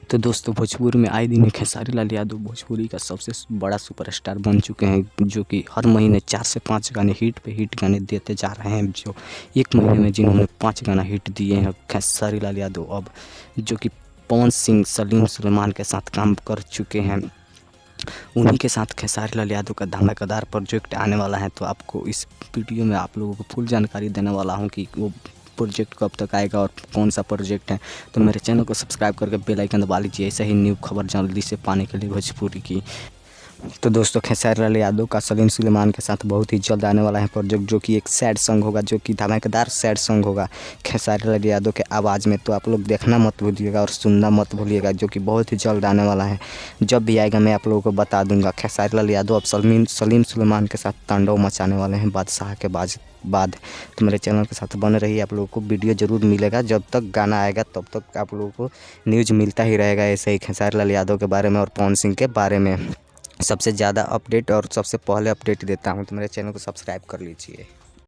तो दोस्तों भोजपुरी में आए दिन खेसारी लाल यादव भोजपुरी का सबसे बड़ा सुपरस्टार बन चुके हैं, जो कि हर महीने 4 से 5 गाने हिट पे हिट गाने देते जा रहे हैं। जो एक महीने में जिन्होंने 5 गाना हिट दिए हैं खेसारी लाल यादव, अब जो कि पवन सिंह, सलीम सुलेमान के साथ काम कर चुके हैं, उन्हीं के साथ खेसारी लाल यादव का धमाकेदार प्रोजेक्ट आने वाला है। तो आपको इस वीडियो में आप लोगों को फुल जानकारी देने वाला हूं कि वो प्रोजेक्ट कब तक आएगा और कौन सा प्रोजेक्ट है। तो मेरे चैनल को सब्सक्राइब करके बेल आइकन दबा लीजिए, ऐसे ही न्यू खबर जल्दी से पाने के लिए भोजपुरी की। तो दोस्तों खेसारी लाल यादव का सलीम सुलेमान के साथ बहुत ही जल्द आने वाला है प्रोजेक्ट, जो कि एक सैड सॉन्ग होगा, जो कि धमाकेदार सैड सॉन्ग होगा खेसारी लाल यादव के आवाज़ में। तो आप लोग देखना मत भूलिएगा और सुनना मत भूलिएगा, जो कि बहुत ही जल्द आने वाला है। जब भी आएगा मैं आप लोगों को बता दूंगा। खेसारी लाल यादव अब सलीम सुलेमान के साथ तांडव मचाने वाले हैं बादशाह के बाद। तो मेरे चैनल के साथ बने रहिए, आप लोगों को वीडियो ज़रूर मिलेगा। जब तक गाना आएगा तब तक आप लोगों को न्यूज़ मिलता ही रहेगा ऐसे ही खेसारी लाल यादव के बारे में और पवन सिंह के बारे में। सबसे ज़्यादा अपडेट और सबसे पहले अपडेट देता हूँ, तो मेरे चैनल को सब्सक्राइब कर लीजिए।